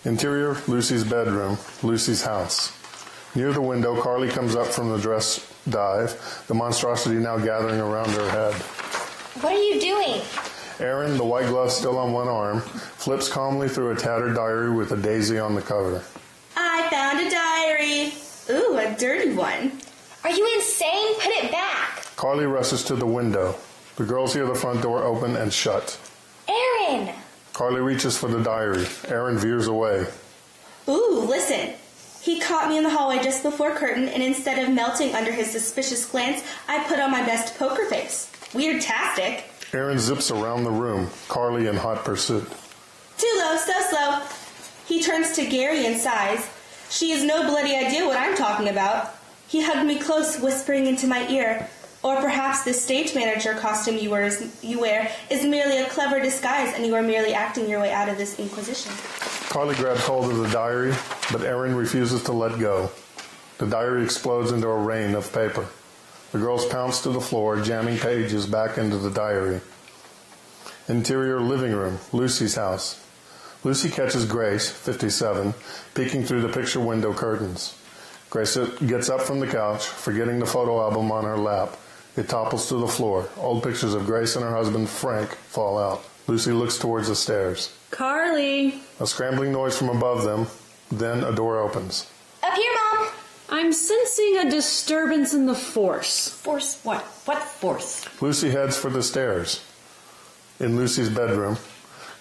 Interior, Lucy's bedroom, Lucy's house. Near the window, Carly comes up from the dress dive, the monstrosity now gathering around her head. What are you doing? Erin, the white glove still on one arm, flips calmly through a tattered diary with a daisy on the cover. I found a diary. Ooh, a dirty one. Are you insane? Put it back. Carly rushes to the window. The girls hear the front door open and shut. Erin! Carly reaches for the diary. Erin veers away. Ooh, listen. He caught me in the hallway just before curtain, and instead of melting under his suspicious glance, I put on my best poker face. Weird-tastic. Erin zips around the room, Carly in hot pursuit. Too low, so slow. He turns to Gary and sighs. She has no bloody idea what I'm talking about. He hugged me close, whispering into my ear. Or perhaps this stage manager costume you wear is merely a clever disguise, and you are merely acting your way out of this inquisition. Carly grabs hold of the diary, but Erin refuses to let go. The diary explodes into a rain of paper. The girls pounce to the floor, jamming pages back into the diary. Interior living room, Lucy's house. Lucy catches Grace, 57, peeking through the picture window curtains. Grace gets up from the couch, forgetting the photo album on her lap. It topples to the floor. Old pictures of Grace and her husband, Frank, fall out. Lucy looks towards the stairs. Carly! A scrambling noise from above them. Then a door opens. Up here, Mom! I'm sensing a disturbance in the force. Force what? What force? Lucy heads for the stairs. In Lucy's bedroom,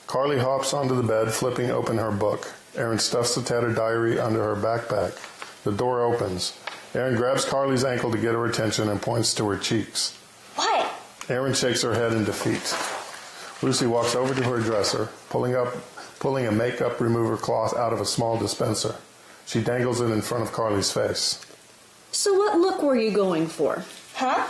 Carly hops onto the bed, flipping open her book. Erin stuffs the tattered diary under her backpack. The door opens. Erin grabs Carly's ankle to get her attention and points to her cheeks. What? Erin shakes her head in defeat. Lucy walks over to her dresser, pulling a makeup remover cloth out of a small dispenser. She dangles it in front of Carly's face. So what look were you going for? Huh?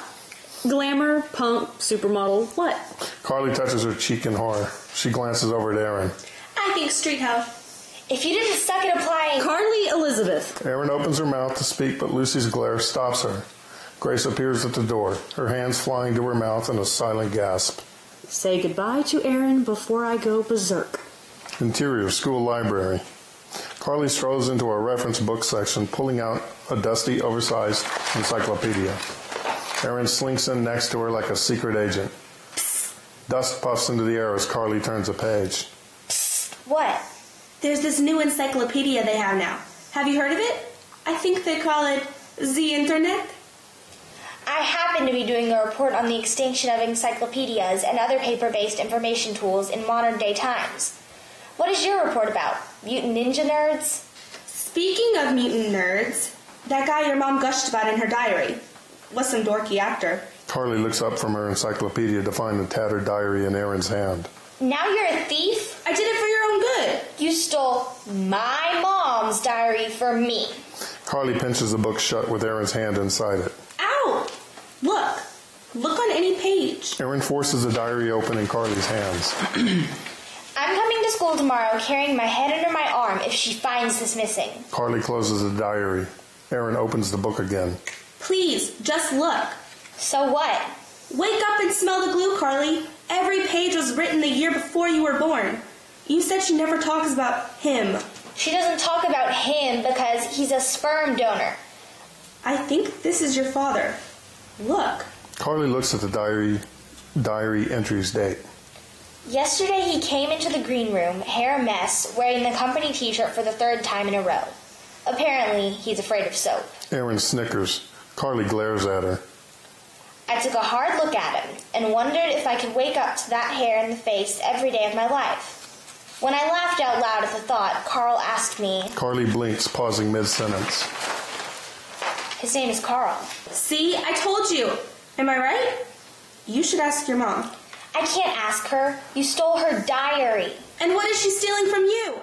Glamour, punk, supermodel, what? Carly touches her cheek in horror. She glances over at Erin. I think street hoe. If you didn't suck at applying... Carly Elizabeth. Erin opens her mouth to speak, but Lucy's glare stops her. Grace appears at the door, her hands flying to her mouth in a silent gasp. Say goodbye to Erin before I go berserk. Interior, school library. Carly strolls into a reference book section, pulling out a dusty, oversized encyclopedia. Erin slinks in next to her like a secret agent. Dust puffs into the air as Carly turns a page. What? There's this new encyclopedia they have now. Have you heard of it? I think they call it the Internet. I happen to be doing a report on the extinction of encyclopedias and other paper-based information tools in modern-day times. What is your report about? Mutant ninja nerds? Speaking of mutant nerds, that guy your mom gushed about in her diary was some dorky actor. Carly looks up from her encyclopedia to find the tattered diary in Erin's hand. Now you're a thief? I did it for your own good. You stole my mom's diary for me. Carly pinches the book shut with Erin's hand inside it. Ow! Look. Look on any page. Erin forces the diary open in Carly's hands. I'm coming to school tomorrow carrying my head under my arm if she finds this missing. Carly closes the diary. Erin opens the book again. Please, just look. So what? Wake up and smell the glue, Carly. Every page was written the year before you were born. You said she never talks about him. She doesn't talk about him because he's a sperm donor. I think this is your father. Look. Carly looks at the diary entry's date. Yesterday he came into the green room, hair a mess, wearing the company t-shirt for the third time in a row. Apparently, he's afraid of soap. Erin snickers. Carly glares at her. I took a hard look at him and wondered if I could wake up to that hair in the face every day of my life. When I laughed out loud at the thought, Carl asked me... Carly blinks, pausing mid-sentence. His name is Carl. See, I told you. Am I right? You should ask your mom. I can't ask her. You stole her diary. And what is she stealing from you?